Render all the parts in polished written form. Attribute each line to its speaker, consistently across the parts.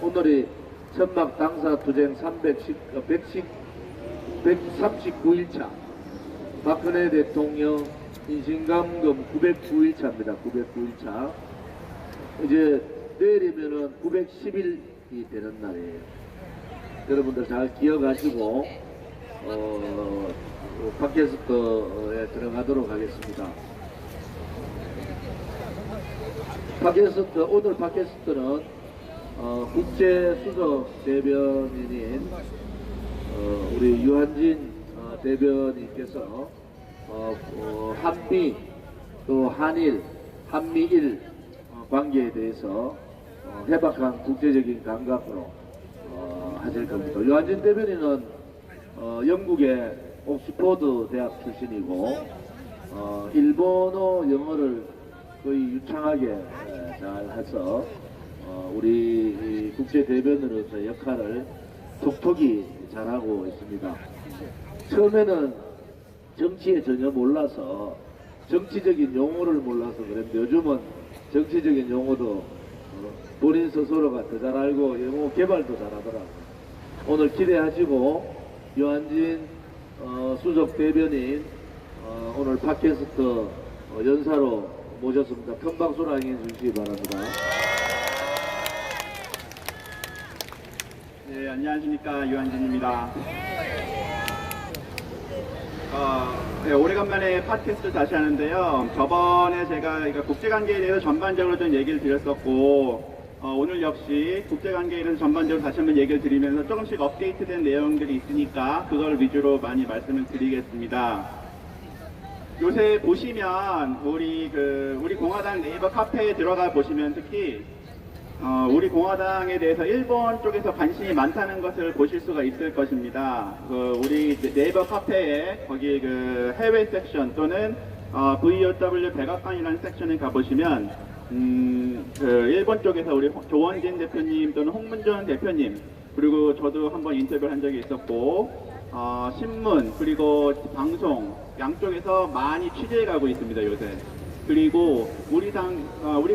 Speaker 1: 오늘이 천막 당사 투쟁 139일차, 박근혜 대통령 인신감금 909일차입니다. 909일차. 이제 내일이면은 910일이 되는 날이에요. 여러분들 잘 기억하시고 팟캐스트에 들어가도록 하겠습니다. 오늘 팟캐스트는 국제수석 대변인인 우리 유한진 대변인께서 한미 또 한일, 한미일 관계에 대해서 해박한 국제적인 감각으로 하실 겁니다. 유한진 대변인은 영국의 옥스퍼드 대학 출신이고 일본어 영어를 거의 유창하게 잘 해서 우리 국제 대변으로서 역할을 톡톡히 잘하고 있습니다. 처음에는 정치에 전혀 몰라서 정치적인 용어를 몰라서 그랬는데 요즘은 정치적인 용어도 본인 스스로가 더 잘 알고 영어 개발도 잘하더라고요. 오늘 기대하시고 유한진 수석 대변인 오늘 팟캐스트 연사로 모셨습니다. 큰 박수로 항해 주시기 바랍니다.
Speaker 2: 네, 안녕하십니까. 유한진입니다. 네, 오래간만에 팟캐스트 다시 하는데요. 저번에 제가 국제관계에 대해서 전반적으로 좀 얘기를 드렸었고 오늘 역시 국제관계에 대해서 전반적으로 다시 한번 얘기를 드리면서 조금씩 업데이트된 내용들이 있으니까 그걸 위주로 많이 말씀을 드리겠습니다. 요새 보시면 우리 공화당 네이버 카페에 들어가 보시면 특히 우리 공화당에 대해서 일본 쪽에서 관심이 많다는 것을 보실 수가 있을 것입니다. 우리 네이버 카페에 거기 해외 섹션 또는 VOW 백악관이라는 섹션에 가보시면 일본 쪽에서 우리 조원진 대표님 또는 홍문전 대표님 그리고 저도 한번 인터뷰를 한 적이 있었고 신문 그리고 방송 양쪽에서 많이 취재해 가고 있습니다 요새. 그리고 우리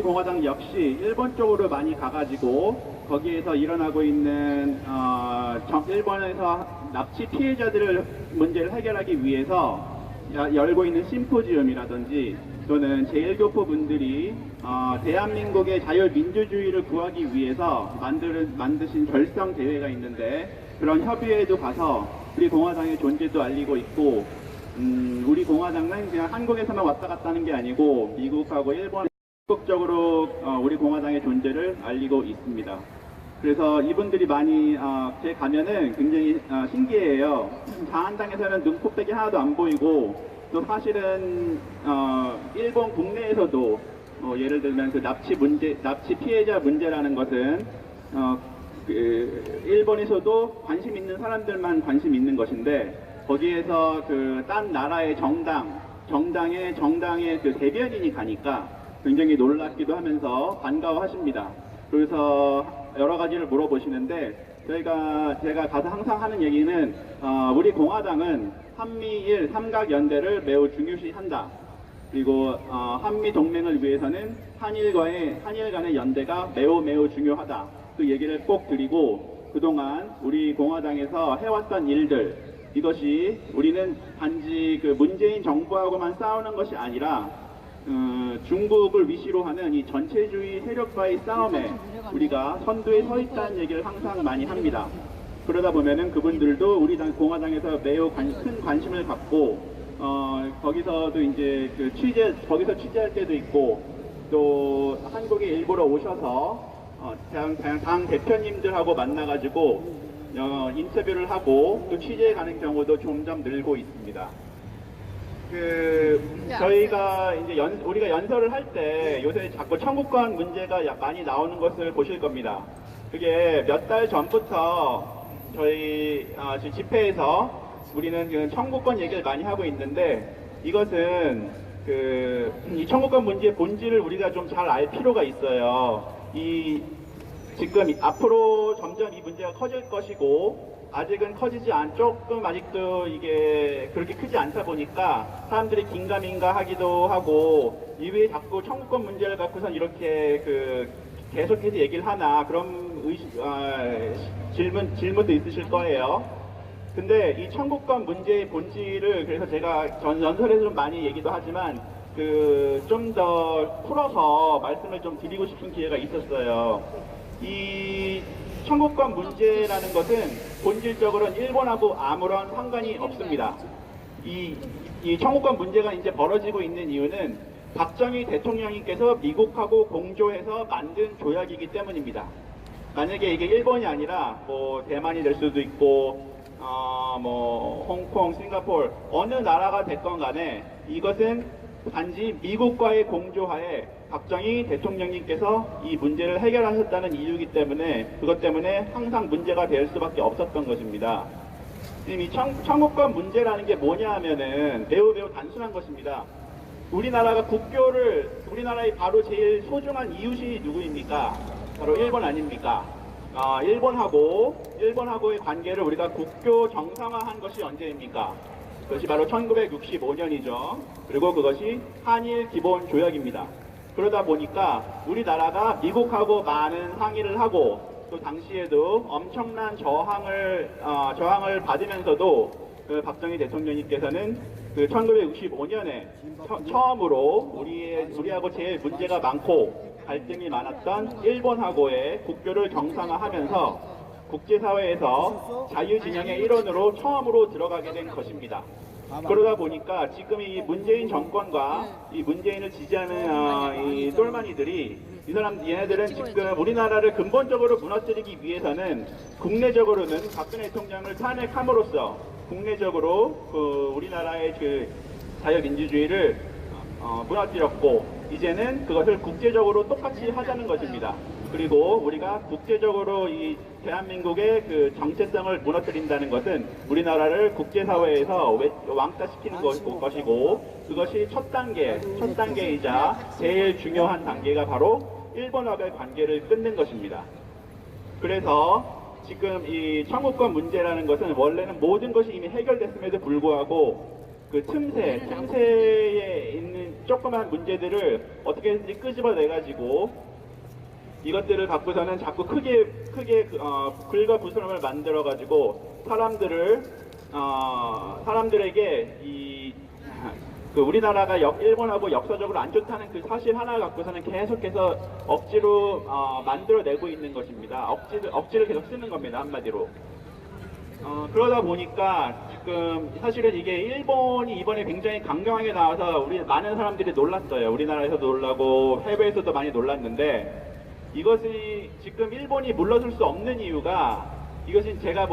Speaker 2: 공화당 역시 일본 쪽으로 많이 가가지고 거기에서 일어나고 있는 일본에서 납치 피해자들을 문제를 해결하기 위해서 열고 있는 심포지엄이라든지 또는 제1교포 분들이 대한민국의 자유민주주의를 구하기 위해서 만드신 결성 대회가 있는데 그런 협의회에도 가서 우리 공화당의 존재도 알리고 있고 우리 공화당은 그냥 한국에서만 왔다 갔다 하는 게 아니고 미국하고 일본 적극적으로 우리 공화당의 존재를 알리고 있습니다. 그래서 이분들이 많이 제 가면은 굉장히 신기해요. 자한당에서는 눈코빼기 하나도 안 보이고 또 사실은 일본 국내에서도 예를 들면 납치 피해자 문제라는 것은 일본에서도 관심 있는 사람들만 관심 있는 것인데 거기에서 딴 나라의 정당의 대변인이 가니까 굉장히 놀랍기도 하면서 반가워하십니다. 그래서 여러 가지를 물어보시는데 제가 가서 항상 하는 얘기는 우리 공화당은 한미일 삼각연대를 매우 중요시한다. 그리고 한미 동맹을 위해서는 한일 간의 연대가 매우 중요하다. 그 얘기를 꼭 드리고 그동안 우리 공화당에서 해왔던 일들 이것이 우리는 단지 문재인 정부하고만 싸우는 것이 아니라 중국을 위시로 하는 이 전체주의 세력과의 싸움에 우리가 선두에 서 있다는 얘기를 항상 많이 합니다. 그러다 보면은 그분들도 우리 공화당에서 매우 큰 관심을 갖고 거기서도 이제 거기서 취재할 때도 있고 또 한국에 일부러 오셔서 당 대표님들하고 만나가지고 인터뷰를 하고 또 취재에 가는 경우도 점점 늘고 있습니다. 저희가 이제 우리가 연설을 할 때 요새 자꾸 청구권 문제가 많이 나오는 것을 보실 겁니다. 그게 몇 달 전부터 저희 집회에서 우리는 청구권 얘기를 많이 하고 있는데 이것은 이 청구권 문제의 본질을 우리가 좀 잘 알 필요가 있어요. 지금 앞으로 점점 이 문제가 커질 것이고 아직은 조금 아직도 이게 그렇게 크지 않다 보니까 사람들이 긴가민가 하기도 하고 이외에 자꾸 청구권 문제를 갖고선 이렇게 계속해서 얘기를 하나 그런 질문도 있으실 거예요. 근데 이 청구권 문제의 본질을 그래서 제가 전설에서 좀 많이 얘기도 하지만 좀 더 풀어서 말씀을 좀 드리고 싶은 기회가 있었어요. 이 청구권 문제라는 것은 본질적으로는 일본하고 아무런 상관이 없습니다. 이 청구권 문제가 이제 벌어지고 있는 이유는 박정희 대통령님께서 미국하고 공조해서 만든 조약이기 때문입니다. 만약에 이게 일본이 아니라 뭐 대만이 될 수도 있고 뭐 홍콩, 싱가포르 어느 나라가 됐건 간에 이것은 단지 미국과의 공조하에 박정희 대통령님께서 이 문제를 해결하셨다는 이유이기 때문에 그것 때문에 항상 문제가 될 수밖에 없었던 것입니다. 지금 이 청구권 문제라는 게 뭐냐 하면은 매우 단순한 것입니다. 우리나라의 바로 제일 소중한 이웃이 누구입니까? 바로 일본 아닙니까? 일본하고의 관계를 우리가 국교 정상화한 것이 언제입니까? 그것이 바로 1965년이죠. 그리고 그것이 한일 기본 조약입니다. 그러다 보니까 우리나라가 미국하고 많은 상의를 하고 또 당시에도 엄청난 저항을 받으면서도 박정희 대통령님께서는 1965년에 처음으로 우리하고 제일 문제가 많고 갈등이 많았던 일본하고의 국교를 정상화하면서 국제사회에서 자유진영의 일원으로 처음으로 들어가게 된 것입니다. 그러다 보니까 지금 이 문재인 정권과 이 문재인을 지지하는 이 똘마니들이 얘네들은 지금 우리나라를 근본적으로 무너뜨리기 위해서는 국내적으로는 박근혜 대통령을 탄핵함으로써 국내적으로 우리나라의 자유민주주의를 무너뜨렸고 이제는 그것을 국제적으로 똑같이 하자는 것입니다. 그리고 우리가 국제적으로 이 대한민국의 정체성을 무너뜨린다는 것은 우리나라를 국제사회에서 왕따시키는 것이고 그것이 첫 단계이자 제일 중요한 단계가 바로 일본하고의 관계를 끊는 것입니다. 그래서 지금 이 청구권 문제라는 것은 원래는 모든 것이 이미 해결됐음에도 불구하고 틈새에 있는 조그만 문제들을 어떻게든지 끄집어내가지고 이것들을 갖고서는 자꾸 크게 긁어부스럼을 만들어가지고 사람들에게 우리나라가 일본하고 역사적으로 안 좋다는 그 사실 하나 갖고서는 계속해서 억지로 만들어내고 있는 것입니다. 억지를 계속 쓰는 겁니다. 한마디로. 그러다 보니까 지금 사실은 이게 일본이 이번에 굉장히 강경하게 나와서 많은 사람들이 놀랐어요. 우리나라에서도 놀라고 해외에서도 많이 놀랐는데 이것이 지금 일본이 물러설 수 없는 이유가 이것은 제가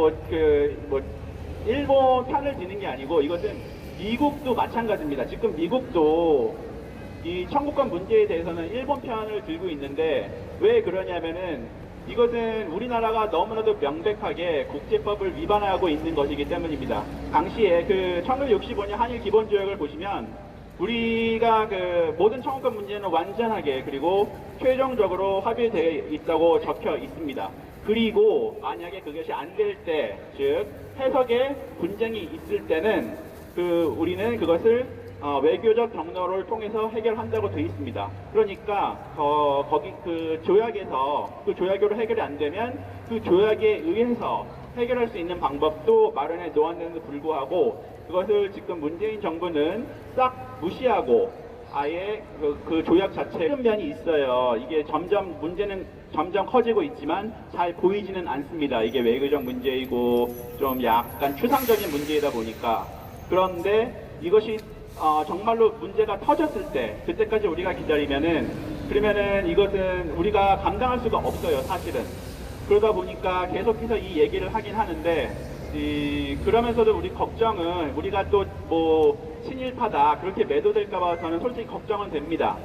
Speaker 2: 일본 편을 드는 게 아니고 이것은 미국도 마찬가지입니다. 지금 미국도 이 청구권 문제에 대해서는 일본 편을 들고 있는데 왜 그러냐면은 이것은 우리나라가 너무나도 명백하게 국제법을 위반하고 있는 것이기 때문입니다. 당시에 1965년 한일 기본조약을 보시면 우리가 모든 청구권 문제는 완전하게 그리고 최종적으로 합의되어 있다고 적혀 있습니다. 그리고 만약에 그것이 안 될 때, 즉 해석에 분쟁이 있을 때는 우리는 그것을 외교적 경로를 통해서 해결한다고 되어 있습니다. 그러니까 거기 조약에서 조약으로 해결이 안 되면 조약에 의해서 해결할 수 있는 방법도 마련해 놓았는데도 불구하고 그것을 지금 문재인 정부는 싹 무시하고 아예 조약 자체에 큰 면이 있어요. 이게 문제는 점점 커지고 있지만 잘 보이지는 않습니다. 이게 외교적 문제이고 좀 약간 추상적인 문제이다 보니까. 그런데 이것이 정말로 문제가 터졌을 때 그때까지 우리가 그러면은 이것은 우리가 감당할 수가 없어요. 사실은. 그러다 보니까 계속해서 이 얘기를 하긴 하는데 그러면서도 우리 걱정은 우리가 또 친일파다 그렇게 매도될까봐 저는 솔직히 걱정은 됩니다.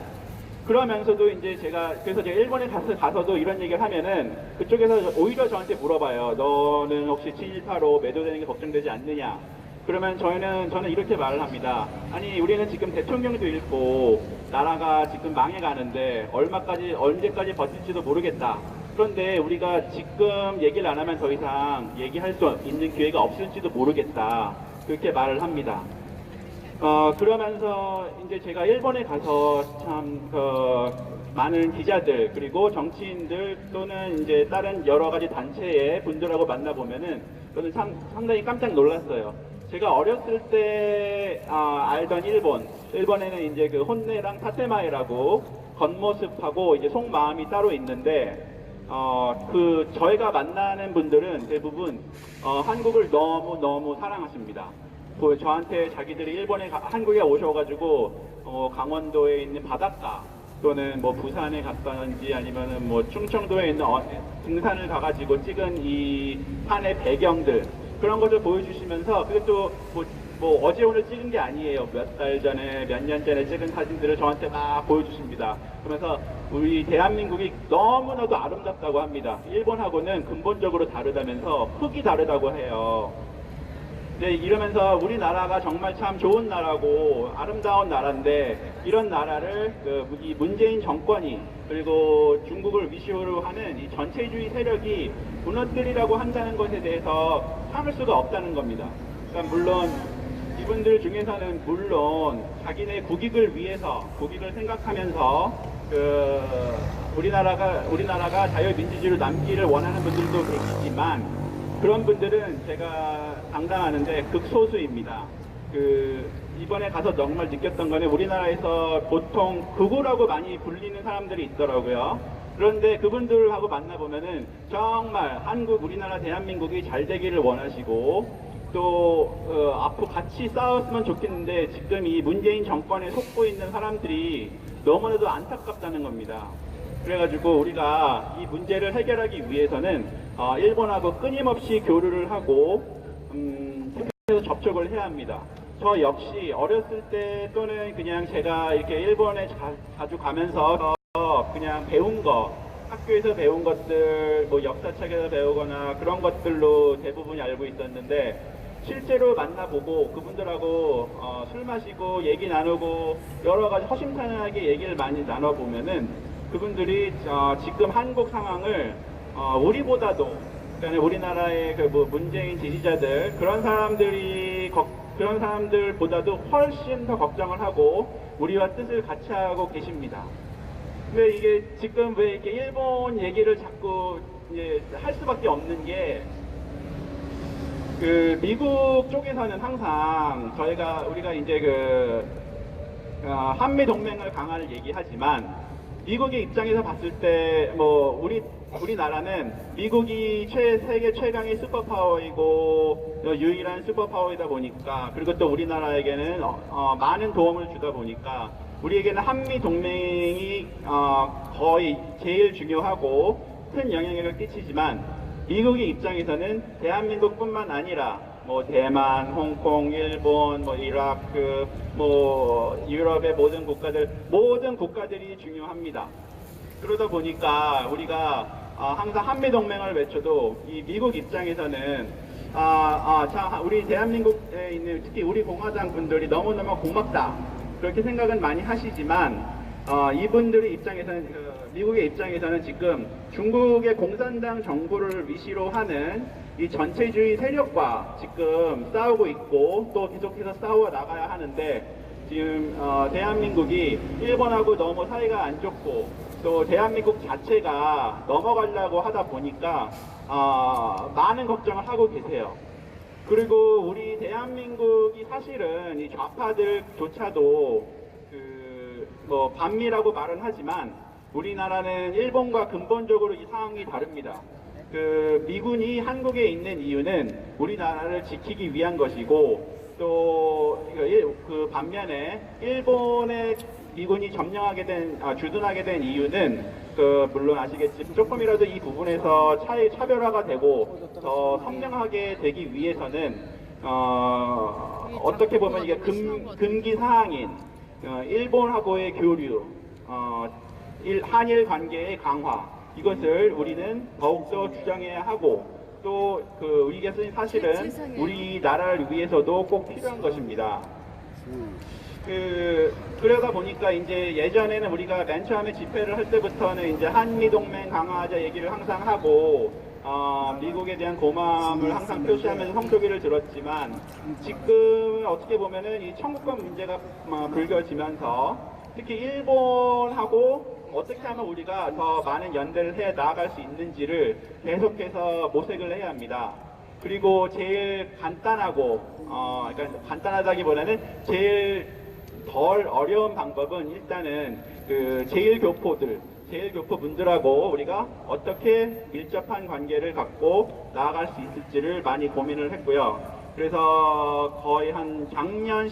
Speaker 2: 그러면서도 이제 그래서 제가 일본에 가서도 이런 얘기를 하면은 그쪽에서 오히려 저한테 물어봐요. 너는 혹시 친일파로 매도되는 게 걱정되지 않느냐? 그러면 저는 이렇게 말을 합니다. 아니 우리는 지금 대통령도 잃고 나라가 지금 망해가는데 언제까지 버틸지도 모르겠다. 그런데 우리가 지금 얘기를 안 하면 더 이상 얘기할 수 있는 기회가 없을지도 모르겠다. 그렇게 말을 합니다. 그러면서 이제 제가 일본에 가서 참 많은 기자들 그리고 정치인들 또는 이제 다른 여러 가지 단체의 분들하고 만나보면은 저는 상당히 깜짝 놀랐어요. 제가 어렸을 때 알던 일본에는 이제 그 혼내랑 타테마에라고 겉모습하고 이제 속마음이 따로 있는데 그 저희가 만나는 분들은 대부분 한국을 너무 사랑하십니다. 그 저한테 자기들이 한국에 오셔가지고 강원도에 있는 바닷가 또는 뭐 부산에 갔다든지 아니면은 뭐 충청도에 있는 등산을 가가지고 찍은 이 산의 배경들 그런 것을 보여주시면서 그것도 뭐 어제 오늘 찍은 게 아니에요. 몇 달 전에 몇 년 전에 찍은 사진들을 저한테 막 보여주십니다. 그러면서 우리 대한민국이 너무나도 아름답다고 합니다. 일본하고는 근본적으로 다르다면서 흙이 다르다고 해요. 네, 이러면서 우리나라가 정말 참 좋은 나라고 아름다운 나라인데 이런 나라를 이 문재인 정권이 그리고 중국을 위시로 하는 이 전체주의 세력이 무너뜨리라고 한다는 것에 대해서 참을 수가 없다는 겁니다. 그러니까 물론 이분들 중에서는 물론 자기네 국익을 생각하면서 우리나라가 자유민주주의로 남기를 원하는 분들도 계시지만 그런 분들은 제가 장담하는데 극소수입니다. 이번에 가서 정말 느꼈던 거는 우리나라에서 보통 극우라고 많이 불리는 사람들이 있더라고요. 그런데 그분들하고 만나보면은 정말 우리나라 대한민국이 잘 되기를 원하시고 또 앞으로 같이 싸웠으면 좋겠는데 지금 이 문재인 정권에 속고 있는 사람들이 너무나도 안타깝다는 겁니다. 그래가지고 우리가 이 문제를 해결하기 위해서는 일본하고 끊임없이 교류를 하고 계속해서 접촉을 해야 합니다. 저 역시 어렸을 때 또는 그냥 제가 이렇게 일본에 자주 가면서 그냥 배운 거 학교에서 배운 것들 뭐 역사책에서 배우거나 그런 것들로 대부분 알고 있었는데 실제로 만나보고 그분들하고 술 마시고 얘기 나누고 여러 가지 허심탄회하게 얘기를 많이 나눠보면은 그분들이 지금 한국 상황을 우리보다도 그러니까 우리나라의 문재인 지지자들 그런 사람들보다도 훨씬 더 걱정을 하고 우리와 뜻을 같이 하고 계십니다. 근데 이게 지금 왜 이렇게 일본 얘기를 자꾸 할 수밖에 없는 게 미국 쪽에서는 항상 우리가 이제 한미 동맹을 강화를 얘기하지만 미국의 입장에서 봤을 때 우리나라는 미국이 세계 최강의 슈퍼파워이고 유일한 슈퍼파워이다 보니까 그리고 또 우리나라에게는 많은 도움을 주다 보니까 우리에게는 한미 동맹이 거의 제일 중요하고 큰 영향력을 끼치지만 미국의 입장에서는 대한민국뿐만 아니라 대만, 홍콩, 일본, 이라크, 유럽의 모든 국가들이 중요합니다. 그러다 보니까 우리가 항상 한미 동맹을 외쳐도 이 미국 입장에서는 우리 대한민국에 있는 특히 우리 공화당 분들이 너무너무 고맙다 그렇게 생각은 많이 하시지만 이분들의 입장에서는 미국의 입장에서는 지금 중국의 공산당 정부를 위시로 하는 이 전체주의 세력과 지금 싸우고 있고 또 계속해서 싸워 나가야 하는데 지금 대한민국이 일본하고 너무 사이가 안 좋고 또 대한민국 자체가 넘어가려고 하다 보니까 많은 걱정을 하고 계세요. 그리고 우리 대한민국이 사실은 이 좌파들조차도 반미라고 말은 하지만 우리나라는 일본과 근본적으로 이 상황이 다릅니다. 미군이 한국에 있는 이유는 우리나라를 지키기 위한 것이고 또 반면에 일본의 미군이 주둔하게 된 이유는 물론 아시겠지만 조금이라도 이 부분에서 차별화가 되고 더 선명하게 되기 위해서는 어떻게 보면 이게 금기 사항인 일본하고의 교류, 한일 관계의 강화 이것을 우리는 더욱더 주장해야 하고 또 이것은 사실은 우리나라를 위해서도 꼭 필요한 것입니다. 그러다 보니까 이제 예전에는 우리가 맨 처음에 집회를 할 때부터는 이제 한미동맹 강화하자 얘기를 항상 하고 미국에 대한 고마움을 항상 표시하면서 성토기를 들었지만 지금 어떻게 보면은 이 청구권 문제가 불거지면서 특히 일본하고 어떻게 하면 우리가 더 많은 연대를 해 나아갈 수 있는지를 계속해서 모색을 해야 합니다. 그리고 제일 간단하고, 그러니까 간단하다기보다는 제일 덜 어려운 방법은 일단은 그 제일교포분들하고 우리가 어떻게 밀접한 관계를 갖고 나아갈 수 있을지를 많이 고민을 했고요. 그래서 거의 한 작년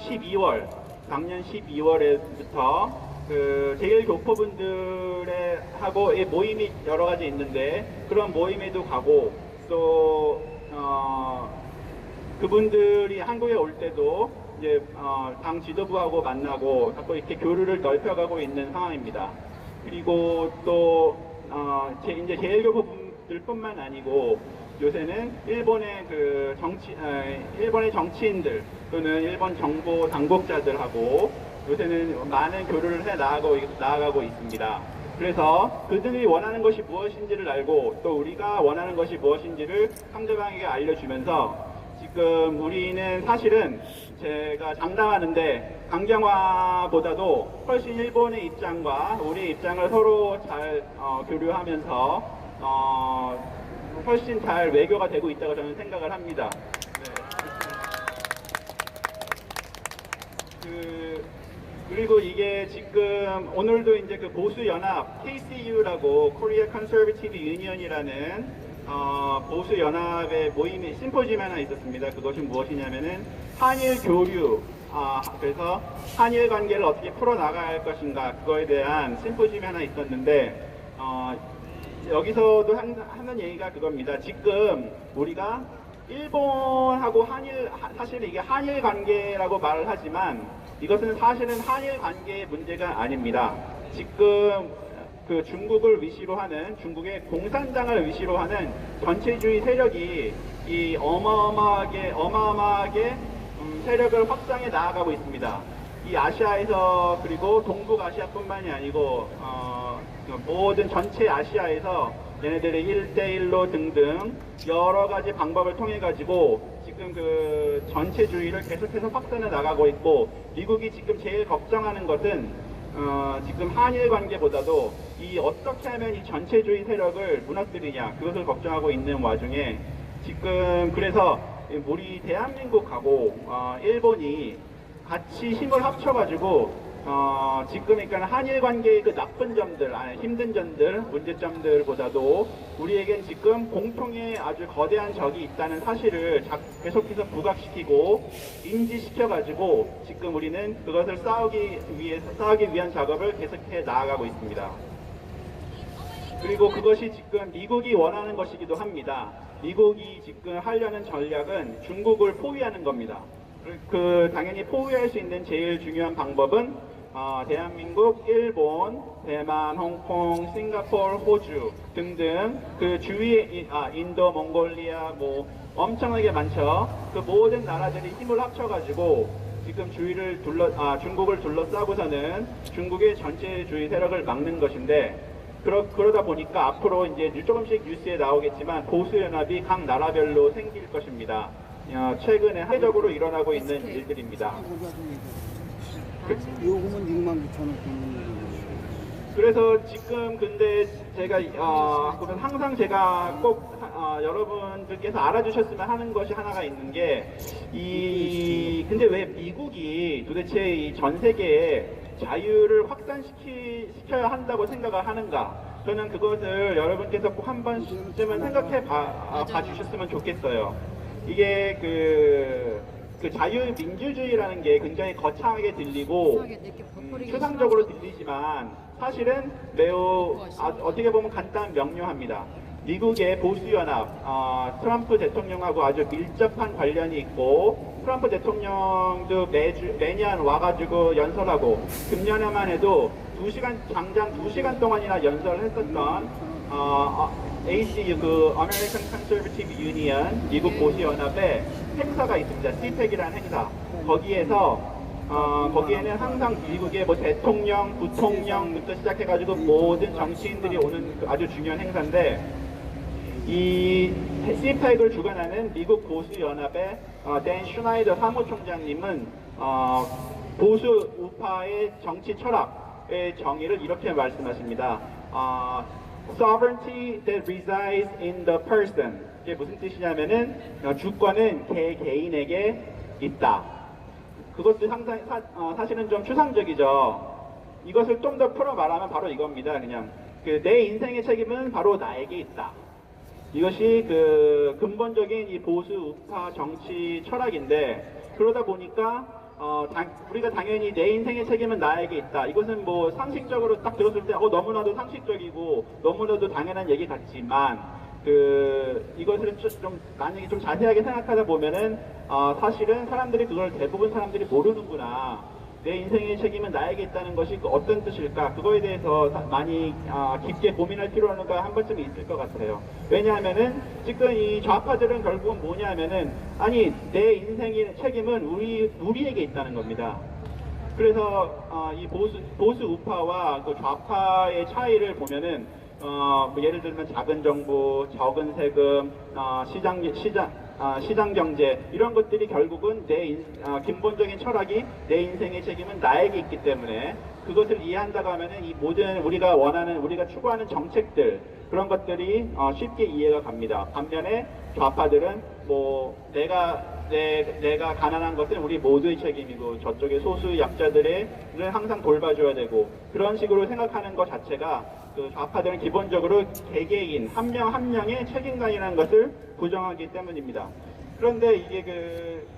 Speaker 2: 12월에부터 그 제일교포분들의 하고 모임이 여러 가지 있는데 그런 모임에도 가고 또 그분들이 한국에 올 때도 이제 당 지도부하고 만나고 자꾸 이렇게 교류를 넓혀가고 있는 상황입니다. 그리고 또 이제 제일교포분들뿐만 아니고 요새는 일본의 일본의 정치인들 또는 일본 정보 당국자들하고 요새는 많은 교류를 해 나아가고 있습니다. 그래서 그들이 원하는 것이 무엇인지를 알고 또 우리가 원하는 것이 무엇인지를 상대방에게 알려주면서 지금 우리는 사실은 제가 장담하는데 강경화보다도 훨씬 일본의 입장과 우리의 입장을 서로 잘 교류하면서 훨씬 잘 외교가 되고 있다고 저는 생각을 합니다. 네. 그리고 이게 지금 오늘도 이제 그 보수연합 KCU라고 Korea Conservative Union이라는 보수연합의 모임이 심포지엄 하나 있었습니다. 그것이 무엇이냐면은 한일 교류, 그래서 한일 관계를 어떻게 풀어나갈 것인가 그거에 대한 심포지엄이 하나 있었는데 여기서도 하는 얘기가 그겁니다. 지금 우리가 일본하고 사실 이게 한일 관계라고 말을 하지만 이것은 사실은 한일 관계의 문제가 아닙니다. 지금 그 중국을 위시로 하는 중국의 공산당을 위시로 하는 전체주의 세력이 이 어마어마하게 세력을 확장해 나아가고 있습니다. 이 아시아에서 그리고 동북아시아뿐만이 아니고 모든 전체 아시아에서 얘네들의 1대1로 등등 여러 가지 방법을 통해 가지고 지금 그 전체주의를 계속해서 확산해 나가고 있고 미국이 지금 제일 걱정하는 것은 지금 한일 관계보다도 이 어떻게 하면 이 전체주의 세력을 무너뜨리냐 그것을 걱정하고 있는 와중에 지금 그래서 우리 대한민국하고 일본이 같이 힘을 합쳐가지고 지금 그러니까 한일 관계의 그 나쁜 점들, 힘든 점들, 문제점들보다도 우리에겐 지금 공통의 아주 거대한 적이 있다는 사실을 계속해서 부각시키고 인지시켜가지고 지금 우리는 그것을 싸우기 위한 작업을 계속해 나아가고 있습니다. 그리고 그것이 지금 미국이 원하는 것이기도 합니다. 미국이 지금 하려는 전략은 중국을 포위하는 겁니다. 당연히 포위할 수 있는 제일 중요한 방법은 대한민국, 일본, 대만, 홍콩, 싱가포르, 호주 등등 그 주위에 인도, 몽골리아 뭐 엄청나게 많죠. 그 모든 나라들이 힘을 합쳐가지고 지금 중국을 둘러싸고서는 중국의 전체주의 세력을 막는 것인데 그러다 보니까 앞으로 이제 조금씩 뉴스에 나오겠지만 보수연합이 각 나라별로 생길 것입니다. 최근에 합리적으로 일어나고 있는 일들입니다.
Speaker 3: 요금은 6만 9천 원.
Speaker 2: 그래서 지금 근데 제가 항상 제가 꼭 여러분들께서 알아주셨으면 하는 것이 하나가 있는 게 근데 왜 미국이 도대체 이 전 세계에 자유를 확산시켜야 한다고 생각을 하는가? 저는 그것을 여러분께서 꼭 한 번쯤은 생각해 봐주셨으면 좋겠어요. 이게 그 자유민주주의라는 게 굉장히 거창하게 들리고 추상적으로 들리지만 사실은 매우 어떻게 보면 간단 명료합니다. 미국의 보수연합, 트럼프 대통령하고 아주 밀접한 관련이 있고 트럼프 대통령도 매년 와가지고 연설하고 금년에만 해도 장장 2시간 동안이나 연설을 했었던 ACU, 그 American Conservative Union, 미국 보수연합의 행사가 있습니다. CPEC이라는 행사. 거기에는 항상 미국의 뭐 대통령, 부통령부터 시작해가지고 모든 정치인들이 오는 아주 중요한 행사인데 이 CPEC을 주관하는 미국 보수연합의 댄 슈나이더 사무총장님은 보수 우파의 정치 철학, 국가의 정의를 이렇게 말씀하십니다. Sovereignty that resides in the person. 이게 무슨 뜻이냐면은 주권은 개개인에게 있다. 그것도 상당히 사실은 좀 추상적이죠. 이것을 좀 더 풀어 말하면 바로 이겁니다. 그냥 내 인생의 책임은 바로 나에게 있다. 이것이 그 근본적인 이 보수 우파 정치 철학인데, 그러다 보니까 우리가 당연히 내 인생의 책임은 나에게 있다. 이것은 뭐 상식적으로 딱 들었을 때 너무나도 상식적이고 너무나도 당연한 얘기 같지만, 이것을 좀 만약에 좀 자세하게 생각하다 보면은 사실은 사람들이 그걸 대부분 사람들이 모르는구나. 내 인생의 책임은 나에게 있다는 것이 어떤 뜻일까? 그거에 대해서 많이 깊게 고민할 필요가 한 번쯤 있을 것 같아요. 왜냐하면은 지금 이 좌파들은 결국은 뭐냐면은 내 인생의 책임은 우리에게 있다는 겁니다. 그래서 이 보수 우파와 그 좌파의 차이를 보면은 예를 들면 작은 정부, 적은 세금, 시장 경제, 이런 것들이 결국은 근본적인 철학이 내 인생의 책임은 나에게 있기 때문에, 그것을 이해한다고 하면은 이 모든 우리가 추구하는 정책들, 그런 것들이 쉽게 이해가 갑니다. 반면에 좌파들은 뭐 내가 가난한 것은 우리 모두의 책임이고 저쪽의 소수 약자들을 항상 돌봐줘야 되고, 그런 식으로 생각하는 것 자체가 좌파들은 기본적으로 개개인 한 명 한 명의 책임감이라는 것을 부정하기 때문입니다. 그런데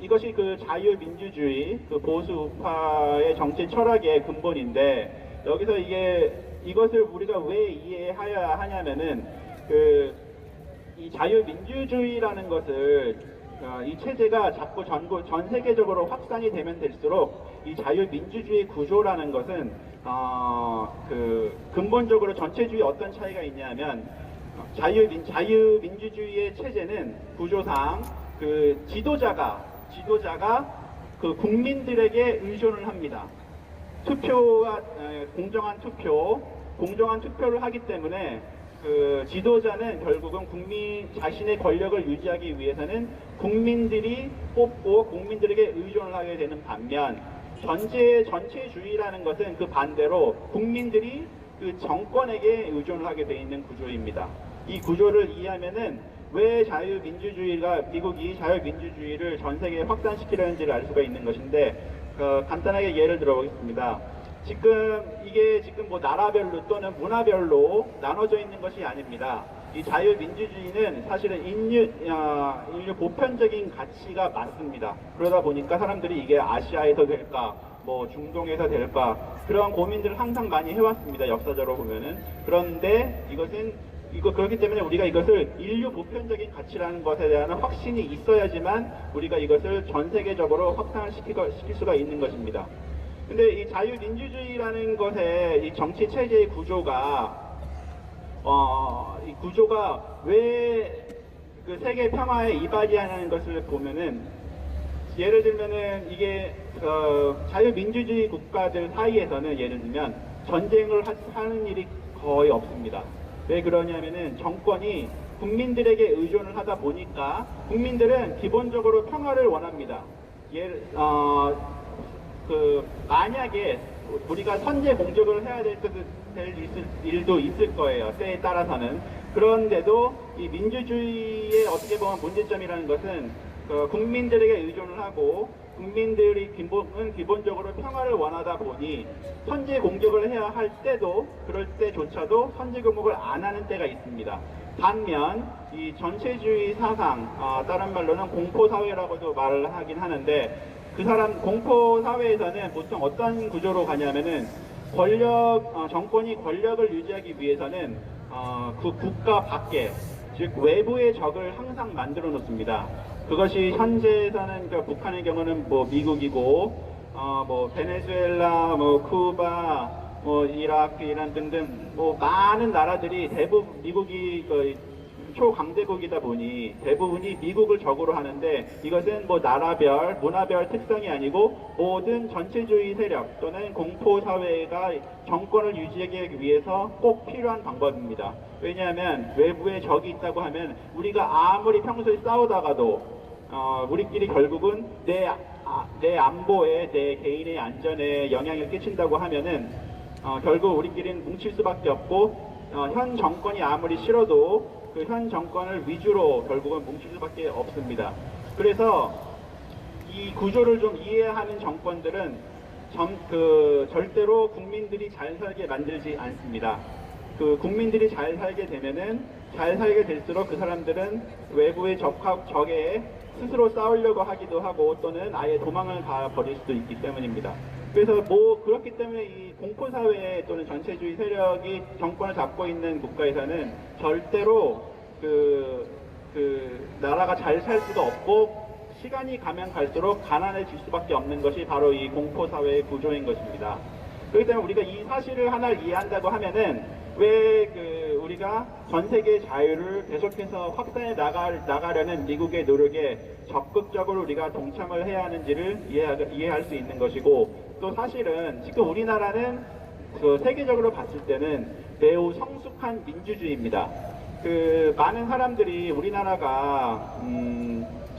Speaker 2: 이것이 자유민주주의, 보수 우파의 정치 철학의 근본인데, 여기서 이것을 우리가 왜 이해해야 하냐면은 이 자유민주주의라는 것을 이 체제가 자꾸 전 세계적으로 확산이 되면 될수록 이 자유민주주의 구조라는 것은 근본적으로 전체주의 어떤 차이가 있냐면, 자유민주주의의 체제는 구조상 지도자가 국민들에게 의존을 합니다. 공정한 투표를 하기 때문에 지도자는 결국은 자신의 권력을 유지하기 위해서는 국민들이 뽑고 국민들에게 의존을 하게 되는 반면, 전체주의라는 것은 그 반대로 국민들이 정권에게 의존을 하게 되어 있는 구조입니다. 이 구조를 이해하면은 왜 미국이 자유민주주의를 전 세계에 확산시키려는지를 알 수가 있는 것인데, 간단하게 예를 들어보겠습니다. 이게 뭐 나라별로 또는 문화별로 나눠져 있는 것이 아닙니다. 이 자유민주주의는 사실은 인류 보편적인 가치가 많습니다. 그러다 보니까 사람들이 이게 아시아에서 될까, 뭐 중동에서 될까, 그런 고민들을 항상 많이 해왔습니다. 역사적으로 보면은. 그런데 그렇기 때문에 우리가 이것을 인류 보편적인 가치라는 것에 대한 확신이 있어야지만 우리가 이것을 전 세계적으로 확산을 시킬 수가 있는 것입니다. 근데 이 자유민주주의라는 것의 이 정치 체제의 구조가 왜 세계 평화에 이바지하는 것을 보면은, 예를 들면은 이게 자유민주주의 국가들 사이에서는 예를 들면 전쟁을 하는 일이 거의 없습니다. 왜 그러냐면은 정권이 국민들에게 의존을 하다 보니까 국민들은 기본적으로 평화를 원합니다. 만약에 우리가 선제 공격을 해야 될 일도 있을 거예요. 때에 따라서는. 그런데도 이 민주주의의 어떻게 보면 문제점이라는 것은 국민들에게 의존을 하고, 국민들이 기본적으로 평화를 원하다 보니 선제 공격을 해야 할 때도, 그럴 때조차도 선제 공격을 안 하는 때가 있습니다. 반면 이 전체주의 사상, 다른 말로는 공포사회라고도 말을 하긴 하는데, 공포사회에서는 보통 어떤 구조로 가냐면은 정권이 권력을 유지하기 위해서는 그 국가 밖에, 즉 외부의 적을 항상 만들어 놓습니다. 그것이 현재에서는 북한의 경우는 뭐 미국이고, 뭐 베네수엘라, 뭐 쿠바, 뭐 이라크, 이란 등등 뭐 많은 나라들이 대부분 미국이 초강대국이다 보니 대부분이 미국을 적으로 하는데, 이것은 뭐 나라별, 문화별 특성이 아니고 모든 전체주의 세력 또는 공포사회가 정권을 유지하기 위해서 꼭 필요한 방법입니다. 왜냐하면 외부에 적이 있다고 하면 우리가 아무리 평소에 싸우다가도 우리끼리 결국은 내 안보에, 내 개인의 안전에 영향을 끼친다고 하면은 결국 우리끼리는 뭉칠 수밖에 없고 현 정권이 아무리 싫어도 그 현 정권을 위주로 결국은 뭉칠 수밖에 없습니다. 그래서 이 구조를 좀 이해하는 정권들은 절대로 국민들이 잘 살게 만들지 않습니다. 그 국민들이 잘 살게 되면은 잘 살게 될수록 그 사람들은 외부의 적에 스스로 싸우려고 하기도 하고 또는 아예 도망을 가버릴 수도 있기 때문입니다. 그래서 그렇기 때문에 이 공포사회 또는 전체주의 세력이 정권을 잡고 있는 국가에서는 절대로 나라가 잘 살 수가 없고 시간이 가면 갈수록 가난해질 수밖에 없는 것이 바로 이 공포사회의 구조인 것입니다. 그렇기 때문에 우리가 이 사실을 하나를 이해한다고 하면은 왜 우리가 전 세계의 자유를 계속해서 확산해 나가려는 미국의 노력에 적극적으로 우리가 동참을 해야 하는지를 이해할 수 있는 것이고, 또 사실은 지금 우리나라는 세계적으로 봤을 때는 매우 성숙한 민주주의입니다. 많은 사람들이 우리나라가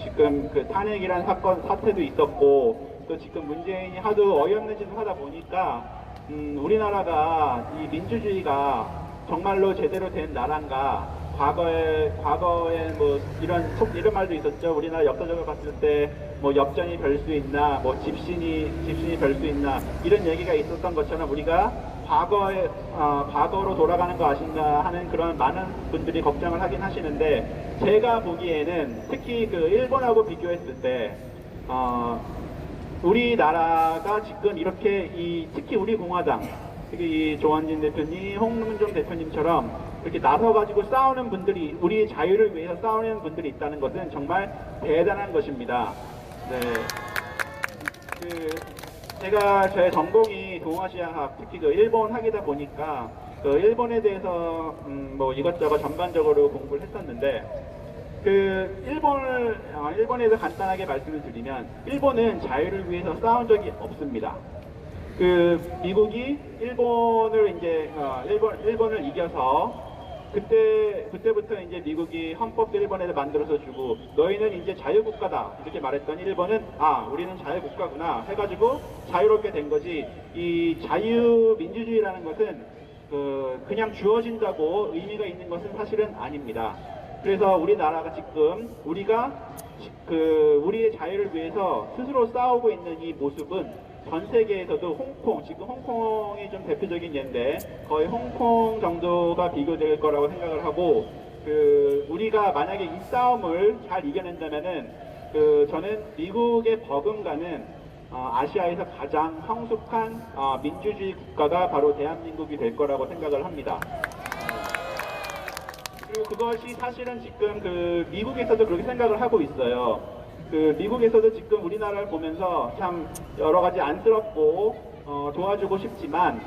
Speaker 2: 지금 탄핵이란 사태도 있었고 또 지금 문재인이 하도 어이없는 짓을 하다 보니까 우리나라가 이 민주주의가 정말로 제대로 된 나라인가, 과거에 뭐 이런 말도 있었죠. 우리나라 역사적으로 봤을 때 뭐 엽전이 별 수 있나, 뭐 집신이 별 수 있나, 이런 얘기가 있었던 것처럼 우리가 과거로 돌아가는 거 아닌가 하는 그런 많은 분들이 걱정을 하긴 하시는데, 제가 보기에는 특히 일본하고 비교했을 때 우리나라가 지금 이렇게 특히 우리 공화당, 특히 이 조원진 대표님, 홍문종 대표님처럼 이렇게 나서가지고 싸우는 분들이, 우리의 자유를 위해서 싸우는 분들이 있다는 것은 정말 대단한 것입니다. 네. 제가 제 전공이 동아시아학, 특히 일본 학이다 보니까 일본에 대해서 뭐 이것저것 전반적으로 공부를 했었는데, 일본에서 간단하게 말씀을 드리면, 일본은 자유를 위해서 싸운 적이 없습니다. 미국이 일본을 이겨서 그때부터 이제 미국이 헌법도 일본에서 만들어서 주고, 너희는 이제 자유국가다 이렇게 말했더니 일본은 우리는 자유국가구나 해가지고 자유롭게 된 거지, 이 자유민주주의라는 것은 그냥 주어진다고 의미가 있는 것은 사실은 아닙니다. 그래서 우리나라가 지금 우리의 자유를 위해서 스스로 싸우고 있는 이 모습은 전 세계에서도 지금 홍콩이 좀 대표적인 예인데 거의 홍콩 정도가 비교될 거라고 생각을 하고, 우리가 만약에 이 싸움을 잘 이겨낸다면은 저는 미국의 버금가는 아시아에서 가장 성숙한 민주주의 국가가 바로 대한민국이 될 거라고 생각을 합니다. 그리고 그것이 사실은 지금 미국에서도 그렇게 생각을 하고 있어요. 미국에서도 지금 우리나라를 보면서 참 여러 가지 안쓰럽고 도와주고 싶지만,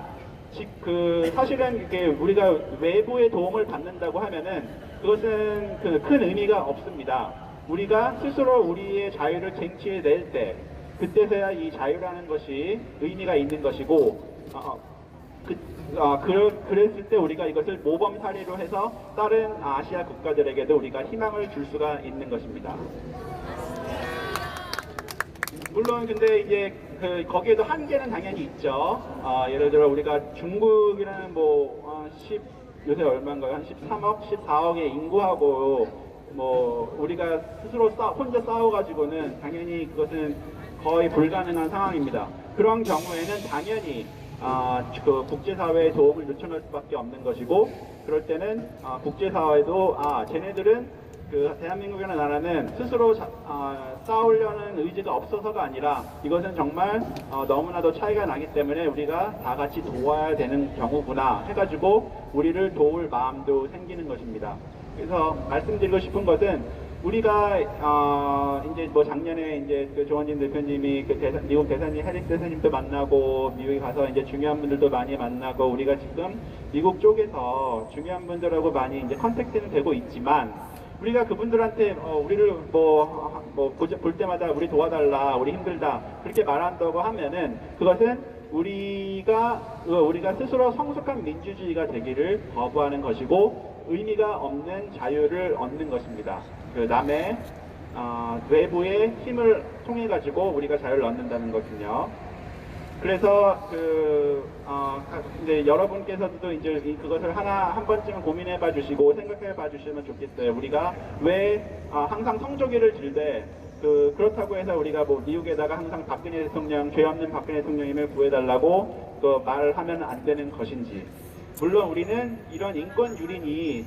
Speaker 2: 사실은 이게 우리가 외부의 도움을 받는다고 하면은 그것은 큰 의미가 없습니다. 우리가 스스로 우리의 자유를 쟁취해 낼 때, 그때서야 이 자유라는 것이 의미가 있는 것이고, 그랬을 때 우리가 이것을 모범 사례로 해서 다른 아시아 국가들에게도 우리가 희망을 줄 수가 있는 것입니다. 물론 근데 이제 거기에도 한계는 당연히 있죠. 예를 들어 우리가 중국이라는 요새 얼마인가요? 한 13억, 14억의 인구하고 우리가 스스로 혼자 싸워가지고는 당연히 그것은 거의 불가능한 상황입니다. 그런 경우에는 당연히 국제사회의 도움을 요청할 수밖에 없는 것이고, 그럴 때는 국제사회도 쟤네들은 대한민국이라는 나라는 스스로 싸우려는 의지가 없어서가 아니라 이것은 정말 너무나도 차이가 나기 때문에 우리가 다 같이 도와야 되는 경우구나 해가지고 우리를 도울 마음도 생기는 것입니다. 그래서 말씀드리고 싶은 것은, 우리가 이제 작년에 이제 조원진 대표님이 미국 대사님 해릭 대사님도 만나고 미국에 가서 이제 중요한 분들도 많이 만나고, 우리가 지금 미국 쪽에서 중요한 분들하고 많이 이제 컨택트는 되고 있지만, 우리가 그분들한테 우리를 볼 때마다 우리 도와달라, 우리 힘들다 그렇게 말한다고 하면은 그것은 우리가 스스로 성숙한 민주주의가 되기를 거부하는 것이고 의미가 없는 자유를 얻는 것입니다. 남의 외부의 힘을 통해 가지고 우리가 자유를 얻는다는 것은요. 그래서 이제 여러분께서도 이제 그것을 한 번쯤은 고민해봐 주시고 생각해봐 주시면 좋겠어요. 우리가 왜 항상 성조기를 들되 그렇다고 해서 우리가 뭐 미국에다가 항상 박근혜 대통령, 죄 없는 박근혜 대통령님을 구해달라고 말하면 안 되는 것인지. 물론 우리는 이런 인권 유린이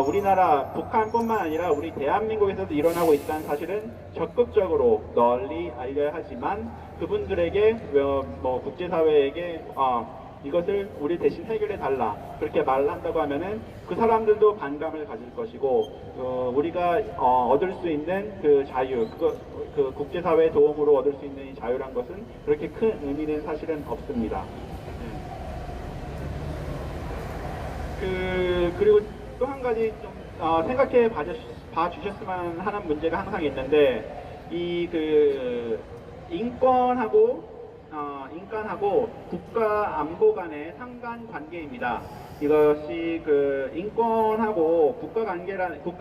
Speaker 2: 우리나라 북한뿐만 아니라 우리 대한민국에서도 일어나고 있다는 사실은 적극적으로 널리 알려야 하지만 그분들에게 뭐 국제사회에게 이것을 우리 대신 해결해 달라 그렇게 말을 한다고 하면은 그 사람들도 반감을 가질 것이고 우리가 얻을 수 있는 그 자유 그 국제사회의 도움으로 얻을 수 있는 이 자유란 것은 그렇게 큰 의미는 사실은 없습니다. 그리고 또 한 가지 좀 생각해 봐주셨으면 하는 문제가 항상 있는데 인권하고 국가 안보 간의 상관관계입니다. 이것이 인권하고 국가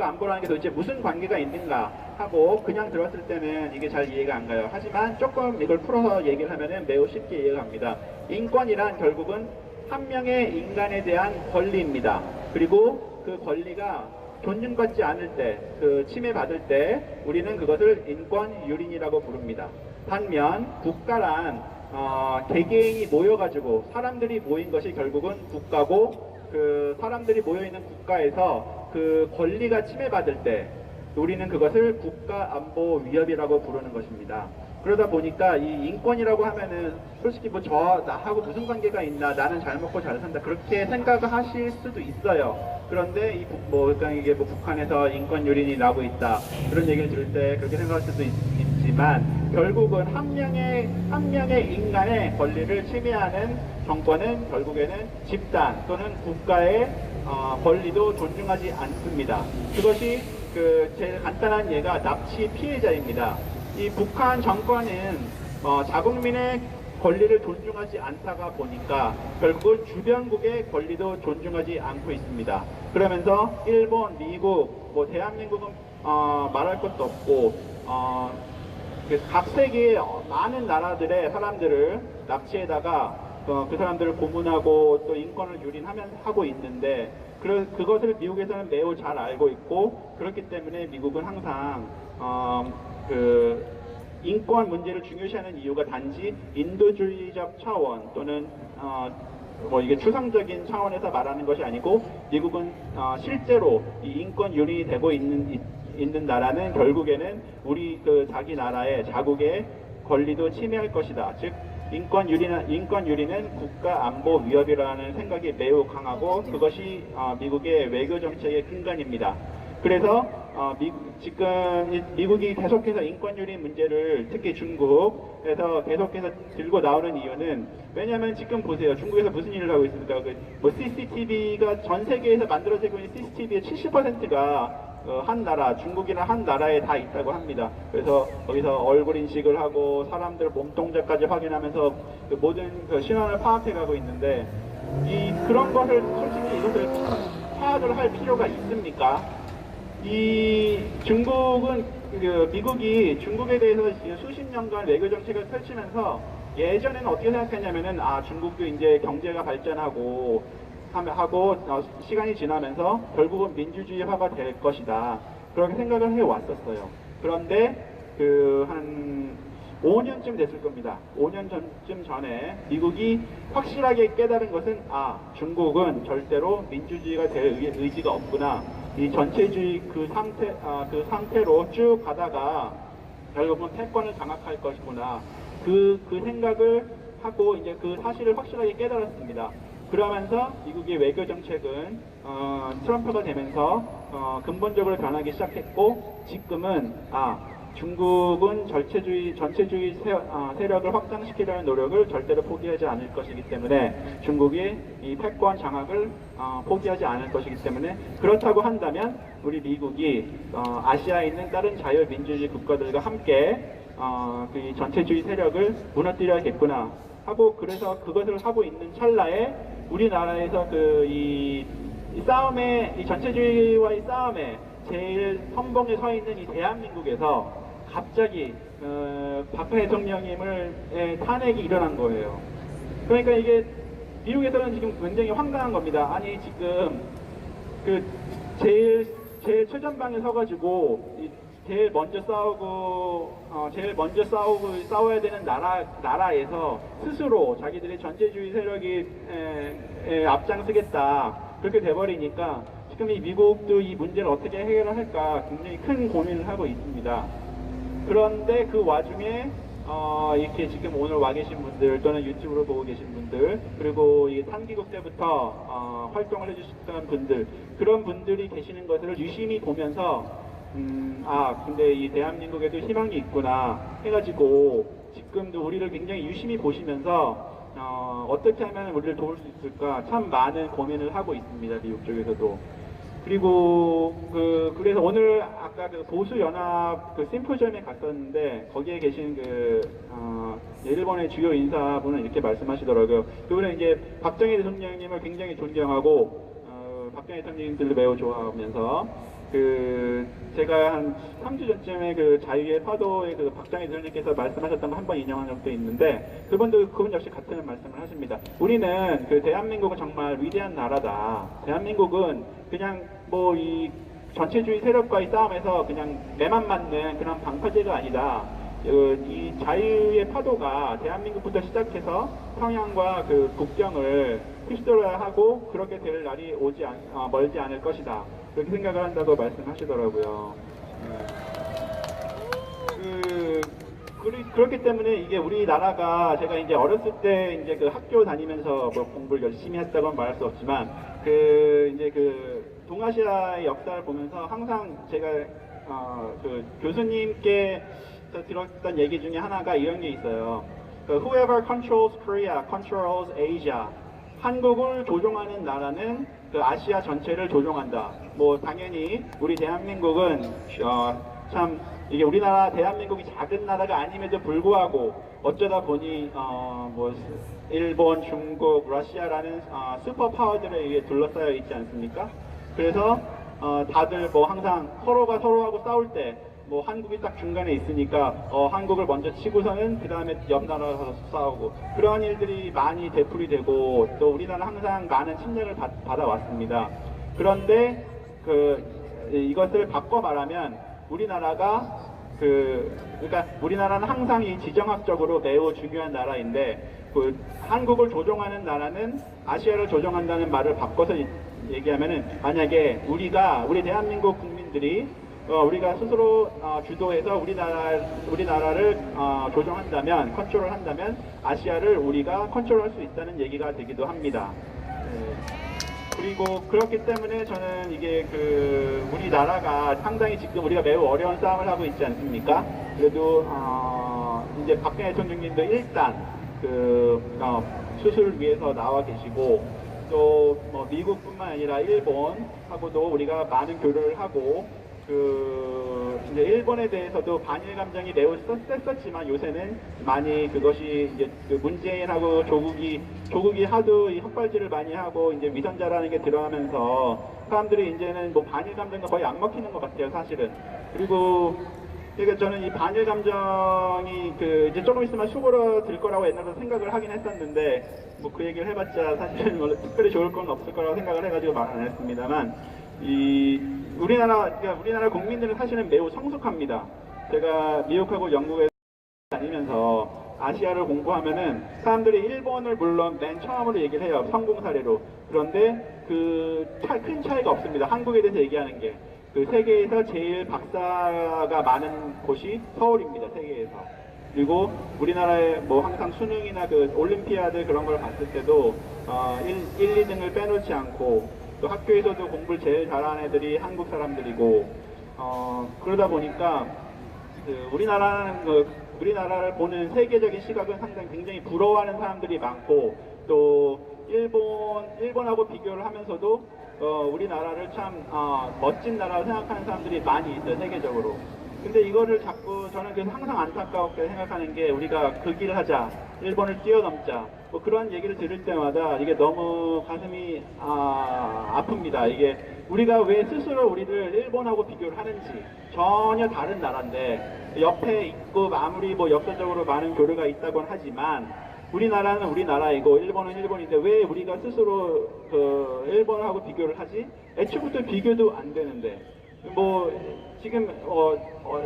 Speaker 2: 안보라는 게 도대체 무슨 관계가 있는가 하고 그냥 들었을 때는 이게 잘 이해가 안 가요. 하지만 조금 이걸 풀어서 얘기를 하면은 매우 쉽게 이해가 갑니다. 인권이란 결국은 한 명의 인간에 대한 권리입니다. 그리고 그 권리가 존중받지 않을 때, 침해받을 때 우리는 그것을 인권유린이라고 부릅니다. 반면 국가란 개개인이 모여가지고 사람들이 모인 것이 결국은 국가고 사람들이 모여있는 국가에서 그 권리가 침해받을 때 우리는 그것을 국가안보 위협이라고 부르는 것입니다. 그러다 보니까 이 인권이라고 하면은 솔직히 뭐 나하고 무슨 관계가 있나, 나는 잘 먹고 잘 산다 그렇게 생각을 하실 수도 있어요. 그런데 그러니까 이게 북한에서 인권 유린이 나고 있다 그런 얘기를 들을 때 그렇게 생각할 수도 있지만 결국은 한 명의 인간의 권리를 침해하는 정권은 결국에는 집단 또는 국가의 권리도 존중하지 않습니다. 그것이 제일 간단한 예가 납치 피해자입니다. 이 북한 정권은 자국민의 권리를 존중하지 않다가 보니까 결국은 주변국의 권리도 존중하지 않고 있습니다. 그러면서 일본, 미국, 대한민국은 말할 것도 없고 각 세계의 많은 나라들의 사람들을 납치해다가 그 사람들을 고문하고 또 인권을 유린하고 있는데 그것을 미국에서는 매우 잘 알고 있고 그렇기 때문에 미국은 항상 인권 문제를 중요시하는 이유가 단지 인도주의적 차원 또는 이게 추상적인 차원에서 말하는 것이 아니고 미국은 실제로 이 인권 유린이 되고 있는 나라는 결국에는 우리 자기 나라의 자국의 권리도 침해할 것이다. 즉 인권 유린은 국가 안보 위협이라는 생각이 매우 강하고 그것이 미국의 외교 정책의 근간입니다. 그래서 지금 미국이 계속해서 인권유린 문제를 특히 중국에서 계속해서 들고 나오는 이유는 왜냐하면 지금 보세요. 중국에서 무슨 일을 하고 있습니까? CCTV가 전 세계에서 만들어지고 있는 CCTV의 70%가 한 나라, 중국이나 한 나라에 다 있다고 합니다. 그래서 거기서 얼굴 인식을 하고 사람들 몸동작까지 확인하면서 모든 신원을 파악해가고 있는데 그런 것을 솔직히 이것을 파악을 할 필요가 있습니까? 미국이 중국에 대해서 수십 년간 외교 정책을 펼치면서 예전에는 어떻게 생각했냐면은 중국도 이제 경제가 발전하고 시간이 지나면서 결국은 민주주의화가 될 것이다 그렇게 생각을 해왔었어요. 그런데 한 5년쯤 됐을 겁니다. 5년 전쯤 전에 미국이 확실하게 깨달은 것은 중국은 절대로 민주주의가 될 의지가 없구나. 이 전체주의 그 상태로 쭉 가다가 결국은 패권을 장악할 것이구나. 그 생각을 하고 이제 그 사실을 확실하게 깨달았습니다. 그러면서 미국의 외교 정책은 트럼프가 되면서 근본적으로 변하기 시작했고 지금은 중국은 전체주의 세력을 확장시키려는 노력을 절대로 포기하지 않을 것이기 때문에 중국이 이 패권 장악을 포기하지 않을 것이기 때문에 그렇다고 한다면 우리 미국이 아시아에 있는 다른 자유민주주의 국가들과 함께 그 전체주의 세력을 무너뜨려야겠구나 하고 그래서 그것을 하고 있는 찰나에 우리나라에서 이 전체주의와의 싸움에 제일 선봉에 서 있는 이 대한민국에서 갑자기 박근혜 대통령님의 탄핵이 일어난 거예요. 그러니까 이게 미국에서는 지금 굉장히 황당한 겁니다. 아니 지금 그 제일 최전방에 서가지고 제일 먼저 싸워야 되는 나라에서 스스로 자기들의 전체주의 세력이 앞장서겠다 그렇게 돼버리니까 지금 이 미국도 이 문제를 어떻게 해결을 할까 굉장히 큰 고민을 하고 있습니다. 그런데 그 와중에 이렇게 지금 오늘 와 계신 분들 또는 유튜브로 보고 계신 분들 그리고 이 탄기국 때부터 활동을 해주셨던 분들 그런 분들이 계시는 것을 유심히 보면서 근데 이 대한민국에도 희망이 있구나 해가지고 지금도 우리를 굉장히 유심히 보시면서 어떻게 하면 우리를 도울 수 있을까 참 많은 고민을 하고 있습니다. 미국 쪽에서도. 그리고 그래서 오늘 아까 그 보수연합 그 심포지엄에 갔었는데 거기에 계신 일본의 주요 인사분은 이렇게 말씀하시더라고요. 그분은 이제 박정희 대통령님을 굉장히 존경하고 박정희 대통령님들을 매우 좋아하면서 제가 한 3주 전쯤에 그 자유의 파도의 그 박정희 대통령님께서 말씀하셨던 거 한 번 인용한 적도 있는데 그분 역시 같은 말씀을 하십니다. 우리는 대한민국은 정말 위대한 나라다. 대한민국은 그냥 뭐 이 전체주의 세력과의 싸움에서 그냥 매만 맞는 그런 방파제가 아니다. 이 자유의 파도가 대한민국부터 시작해서 평양과 그 국경을 휩쓸어야 하고 그렇게 될 날이 멀지 않을 것이다. 그렇게 생각을 한다고 말씀하시더라고요. 그렇기 때문에 이게 우리나라가 제가 이제 어렸을 때 이제 그 학교 다니면서 뭐 공부를 열심히 했다고는 말할 수 없지만 이제 동아시아의 역사를 보면서 항상 제가 교수님께 들었던 얘기 중에 하나가 이런 게 있어요. Whoever controls Korea controls Asia. 한국을 조종하는 나라는 아시아 전체를 조종한다. 뭐 당연히 우리 대한민국은 참 이게 우리나라 대한민국이 작은 나라가 아님에도 불구하고 어쩌다 보니 뭐 일본, 중국, 러시아라는 슈퍼 파워들에 의해 둘러싸여 있지 않습니까? 그래서 다들 뭐 항상 서로가 서로하고 싸울 때 뭐 한국이 딱 중간에 있으니까 한국을 먼저 치고서는 그 다음에 옆 나라로 가서 싸우고 그런 일들이 많이 되풀이되고 또 우리나라는 항상 많은 침략을 받아왔습니다. 그런데 이것을 바꿔 말하면 우리나라가 그러니까 우리나라는 항상 이 지정학적으로 매우 중요한 나라인데 한국을 조종하는 나라는 아시아를 조종한다는 말을 바꿔서 얘기하면은 만약에 우리 대한민국 국민들이 우리가 스스로 주도해서 우리나라를 조종한다면 컨트롤한다면 아시아를 우리가 컨트롤할 수 있다는 얘기가 되기도 합니다. 그리고 그렇기 때문에 저는 이게 우리나라가 상당히 지금 우리가 매우 어려운 싸움을 하고 있지 않습니까? 그래도 이제 박근혜 대통령님도 일단 수술을 위해서 나와 계시고 또 뭐 미국뿐만 아니라 일본하고도 우리가 많은 교류를 하고 이제 일본에 대해서도 반일 감정이 매우 셌었지만 요새는 많이 그것이 이제 문재인하고 조국이 하도 이 헛발질을 많이 하고 이제 위선자라는 게 들어가면서 사람들이 이제는 뭐 반일 감정과 거의 안 먹히는 것 같아요, 사실은. 그리고 그러니까 저는 이 반일 감정이 이제 조금 있으면 수그러들 거라고 옛날에 생각을 하긴 했었는데 뭐 그 얘기를 해봤자 사실은 원래 특별히 좋을 건 없을 거라고 생각을 해가지고 말 안 했습니다만 우리나라 국민들은 사실은 매우 성숙합니다. 제가 미국하고 영국에 다니면서 아시아를 공부하면은 사람들이 일본을 물론 맨 처음으로 얘기를 해요. 성공 사례로. 그런데 큰 차이가 없습니다. 한국에 대해서 얘기하는 게. 세계에서 제일 박사가 많은 곳이 서울입니다. 세계에서. 그리고 우리나라의 뭐 항상 수능이나 올림피아드 그런 걸 봤을 때도 1, 2등을 빼놓지 않고 또 학교에서도 공부를 제일 잘하는 애들이 한국 사람들이고 그러다 보니까 우리나라를 보는 세계적인 시각은 상당히 굉장히 부러워하는 사람들이 많고 또 일본하고 비교를 하면서도 우리나라를 참 멋진 나라로 생각하는 사람들이 많이 있어요, 세계적으로. 근데 이거를 자꾸 저는 그래서 항상 안타깝게 생각하는 게 우리가 그 길을 하자, 일본을 뛰어넘자 뭐 그런 얘기를 들을 때마다 이게 너무 가슴이 아픕니다. 이게 우리가 왜 스스로 우리를 일본하고 비교를 하는지 전혀 다른 나라인데 옆에 있고 아무리 뭐 역사적으로 많은 교류가 있다곤 하지만 우리나라는 우리나라이고 일본은 일본인데 왜 우리가 스스로 그 일본하고 비교를 하지? 애초부터 비교도 안 되는데 뭐 지금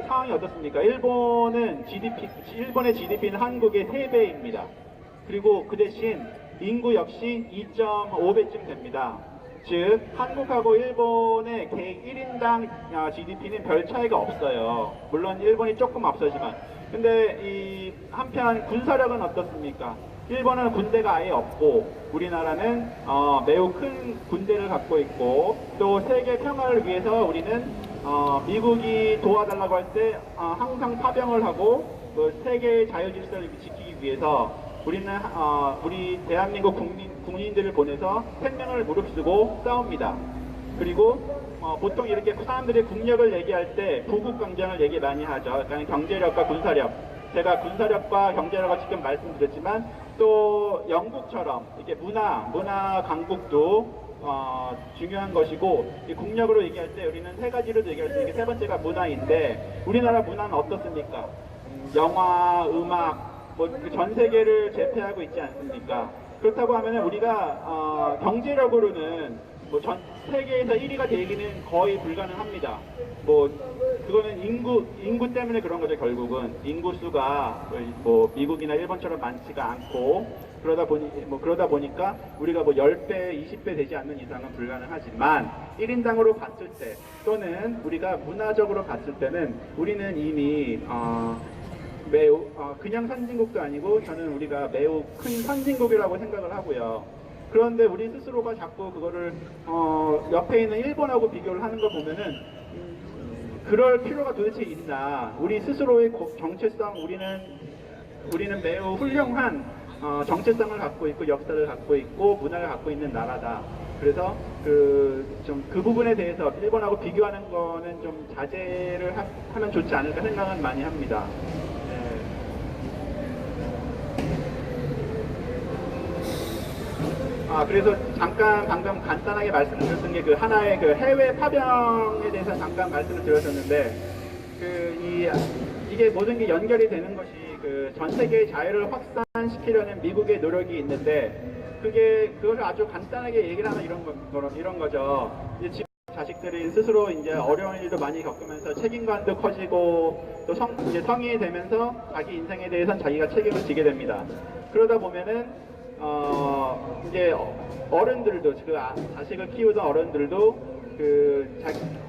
Speaker 2: 상황이 어떻습니까? 일본의 GDP는 한국의 3배입니다. 그리고 그 대신 인구 역시 2.5배쯤 됩니다. 즉 한국하고 일본의 개 1인당 GDP는 별 차이가 없어요. 물론 일본이 조금 앞서지만. 근데 이 한편 군사력은 어떻습니까? 일본은 군대가 아예 없고 우리나라는 매우 큰 군대를 갖고 있고 또 세계 평화를 위해서 우리는 미국이 도와달라고 할 때 항상 파병을 하고 그 세계의 자유질서를 지키기 위해서 우리는 우리 대한민국 국민들을 보내서 생명을 무릅쓰고 싸웁니다. 그리고 보통 이렇게 사람들이 국력을 얘기할 때 부국강전을 얘기 많이 하죠. 그러니까 경제력과 군사력. 제가 군사력과 경제력을 직접 말씀드렸지만 또 영국처럼 이렇게 문화 강국도 중요한 것이고 이 국력으로 얘기할 때 우리는 3가지로 얘기할 수 있는 게 3번째가 문화인데 우리나라 문화는 어떻습니까? 영화, 음악 뭐 전 세계를 제패하고 있지 않습니까? 그렇다고 하면 우리가 경제력으로는 뭐 전 세계에서 1위가 되기는 거의 불가능합니다. 뭐 그거는 인구 때문에 그런 거죠. 결국은 인구수가 뭐 미국이나 일본처럼 많지가 않고 그러다 보니까 우리가 뭐 10배, 20배 되지 않는 이상은 불가능하지만 1인당으로 봤을 때 또는 우리가 문화적으로 봤을 때는 우리는 이미 매우 그냥 선진국도 아니고 저는 우리가 매우 큰 선진국이라고 생각을 하고요. 그런데 우리 스스로가 자꾸 그거를 옆에 있는 일본하고 비교를 하는 거 보면은 그럴 필요가 도대체 있나? 우리 스스로의 정체성 우리는 매우 훌륭한 정체성을 갖고 있고 역사를 갖고 있고 문화를 갖고 있는 나라다. 그래서 그 부분에 대해서 일본하고 비교하는 거는 좀 자제를 하면 좋지 않을까 생각은 많이 합니다. 그래서 잠깐 방금 간단하게 말씀을 드렸던 게 그 하나의 그 해외 파병에 대해서 잠깐 말씀을 드렸었는데 이게 모든 게 연결이 되는 것이 그 전 세계의 자유를 확산시키려는 미국의 노력이 있는데 그것을 아주 간단하게 얘기를 하면 이런 거죠. 이제 자식들이 스스로 이제 어려운 일도 많이 겪으면서 책임감도 커지고 또 이제 성인이 되면서 자기 인생에 대해서는 자기가 책임을 지게 됩니다. 그러다 보면은 이제 어른들도 그 자식을 키우던 어른들도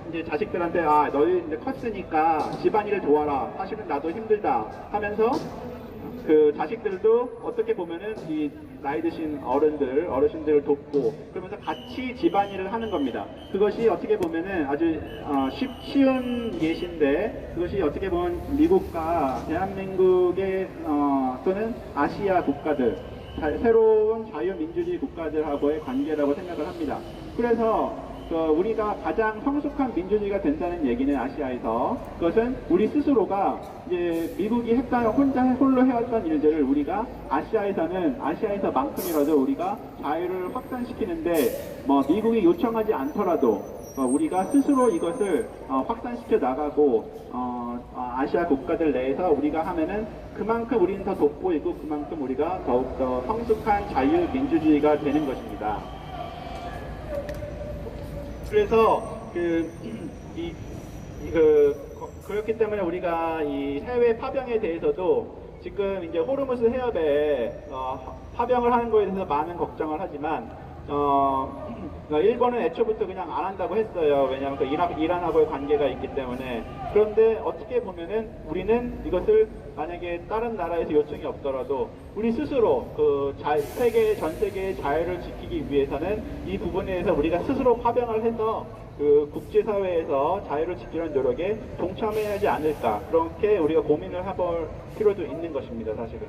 Speaker 2: 이제 자식들한테 너희 이제 컸으니까 집안일을 도와라. 사실은 나도 힘들다 하면서 그 자식들도 어떻게 보면은 이 나이 드신 어르신들을 돕고 그러면서 같이 집안일을 하는 겁니다. 그것이 어떻게 보면은 아주 쉬운 예시인데 그것이 어떻게 보면 미국과 대한민국의 또는 아시아 국가들 새로운 자유민주주의 국가들하고의 관계라고 생각을 합니다. 그래서 우리가 가장 성숙한 민주주의가 된다는 얘기는 아시아에서 그것은 우리 스스로가 이제 미국이 홀로 해왔던 일들을 우리가 아시아에서만큼이라도 우리가 자유를 확산시키는데 뭐 미국이 요청하지 않더라도 우리가 스스로 이것을 확산시켜 나가고 아시아 국가들 내에서 우리가 하면은 그만큼 우리는 더 돋보이고 그만큼 우리가 더욱더 성숙한 자유민주주의가 되는 것입니다. 그래서 그렇기 때문에 우리가 이 해외 파병에 대해서도 지금 이제 호르무즈 해협에 파병을 하는 거에 대해서 많은 걱정을 하지만 일본은 애초부터 그냥 안 한다고 했어요. 왜냐하면 그 이란하고의 관계가 있기 때문에. 그런데 어떻게 보면은 우리는 이것을 만약에 다른 나라에서 요청이 없더라도 우리 스스로 전 세계의 자유를 지키기 위해서는 이 부분에 대해서 우리가 스스로 파병을 해서 그 국제사회에서 자유를 지키려는 노력에 동참해야 하지 않을까. 그렇게 우리가 고민을 해볼 필요도 있는 것입니다, 사실은.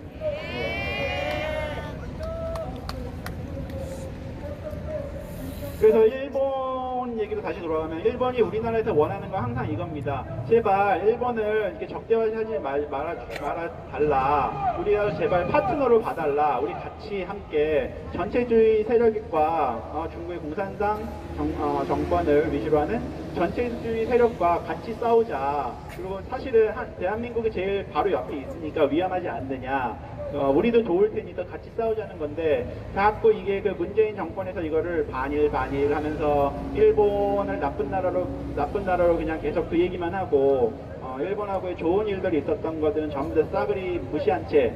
Speaker 2: 그래서 일본 얘기로 다시 돌아가면 일본이 우리나라에서 원하는 건 항상 이겁니다. 제발 일본을 이렇게 적대화하지 말아달라. 우리가 제발 파트너로 봐달라. 우리 같이 함께 전체주의 세력과 중국의 공산당 정권을 위주로 하는 전체주의 세력과 같이 싸우자. 그리고 사실은 대한민국이 제일 바로 옆에 있으니까 위험하지 않느냐. 우리도 도울 테니까 같이 싸우자는 건데, 자꾸 이게 그 문재인 정권에서 이거를 반일 하면서 일본을 나쁜 나라로 그냥 계속 그 얘기만 하고, 일본하고의 좋은 일들이 있었던 것들은 전부 다 싸그리 무시한 채,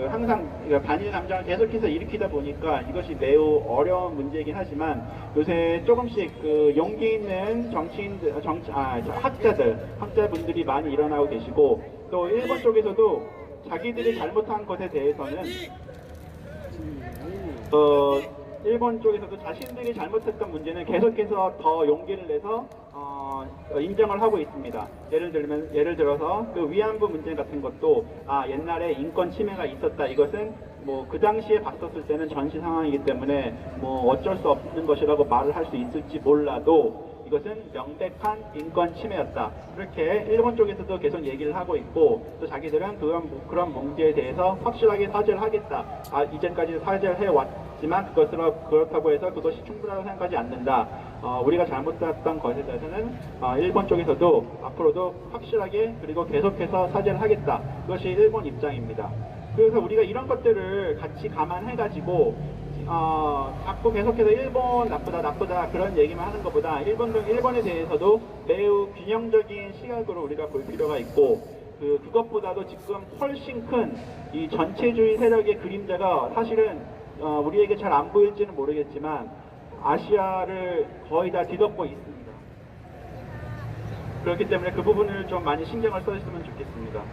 Speaker 2: 항상 반일 감정을 계속해서 일으키다 보니까 이것이 매우 어려운 문제이긴 하지만, 요새 조금씩 그 용기 있는 학자분들이 많이 일어나고 계시고, 또 일본 쪽에서도 자기들이 잘못한 것에 대해서는 일본 쪽에서도 자신들이 잘못했던 문제는 계속해서 더 용기를 내서 인정을 하고 있습니다. 예를 들어서 그 위안부 문제 같은 것도 옛날에 인권 침해가 있었다. 이것은 뭐 그 당시에 봤었을 때는 전시 상황이기 때문에 뭐 어쩔 수 없는 것이라고 말을 할 수 있을지 몰라도 이것은 명백한 인권 침해였다. 그렇게 일본 쪽에서도 계속 얘기를 하고 있고, 또 자기들은 그런 문제에 대해서 확실하게 사죄를 하겠다. 이전까지 사죄를 해왔지만 그렇다고 해서 그것이 충분하다고 생각하지 않는다. 우리가 잘못했던 것에 대해서는 일본 쪽에서도 앞으로도 확실하게 그리고 계속해서 사죄를 하겠다. 그것이 일본 입장입니다. 그래서 우리가 이런 것들을 같이 감안해가지고 자꾸 계속해서 일본 나쁘다 그런 얘기만 하는 것보다 일본에 대해서도 매우 균형적인 시각으로 우리가 볼 필요가 있고, 그것보다도 지금 훨씬 큰 이 전체주의 세력의 그림자가 사실은 우리에게 잘 안 보일지는 모르겠지만 아시아를 거의 다 뒤덮고 있습니다. 그렇기 때문에 그 부분을 좀 많이 신경을 써주시면 좋겠습니다.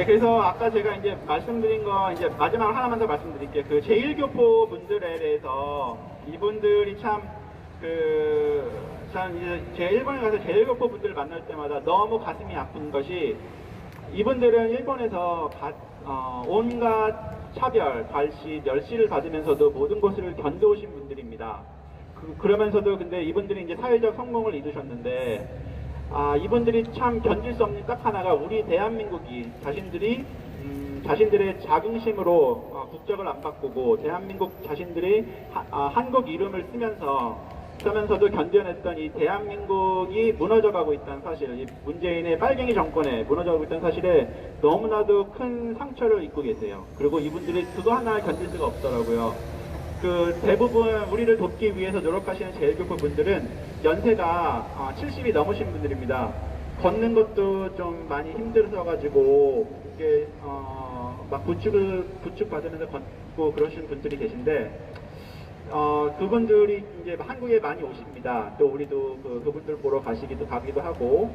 Speaker 2: 그래서 아까 제가 이제 말씀드린 거 이제 마지막으로 하나만 더 말씀드릴게요. 그 제1교포 분들에 대해서 이분들이 이제 제 일본에 가서 제1교포 분들을 만날 때마다 너무 가슴이 아픈 것이, 이분들은 일본에서 온갖 차별, 발시, 멸시를 받으면서도 모든 것을 견뎌오신 분들입니다. 그러면서도 근데 이분들이 이제 사회적 성공을 이루셨는데, 이분들이 참 견딜 수 없는 딱 하나가, 우리 대한민국이 자신들의 자긍심으로 국적을 안 바꾸고 대한민국 자신들이 한국 이름을 쓰면서도 견뎌냈던 이 대한민국이 무너져가고 있다는 사실, 이 문재인의 빨갱이 정권에 무너져가고 있다는 사실에 너무나도 큰 상처를 입고 계세요. 그리고 이분들이 그거 하나 견딜 수가 없더라고요. 대부분 우리를 돕기 위해서 노력하시는 제1교포 분들은 연세가 70이 넘으신 분들입니다. 걷는 것도 좀 많이 힘들어가지고 이게 막 부축 받으면서 걷고 그러시는 분들이 계신데, 그분들이 이제 한국에 많이 오십니다. 또 우리도 그분들 보러 가기도 하고,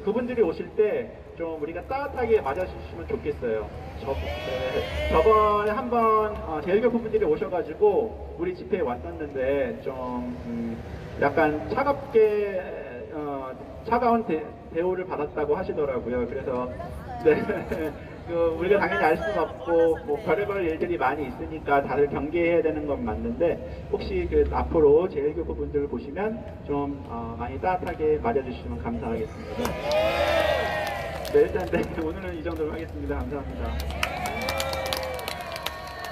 Speaker 2: 그분들이 오실 때 좀 우리가 따뜻하게 맞아주시면 좋겠어요. 저번에 한번 제1교포 분들이 오셔가지고 우리 집회에 왔었는데 좀 약간 차가운 대우를 받았다고 하시더라고요. 그래서 우리가 당연히 알 수는 없고 뭐 별의별 일들이 많이 있으니까 다들 경계해야 되는 건 맞는데, 혹시 앞으로 제1교포 분들을 보시면 좀 많이 따뜻하게 맞아주시면 감사하겠습니다. 네, 일단 오늘은 이 정도로 하겠습니다. 감사합니다.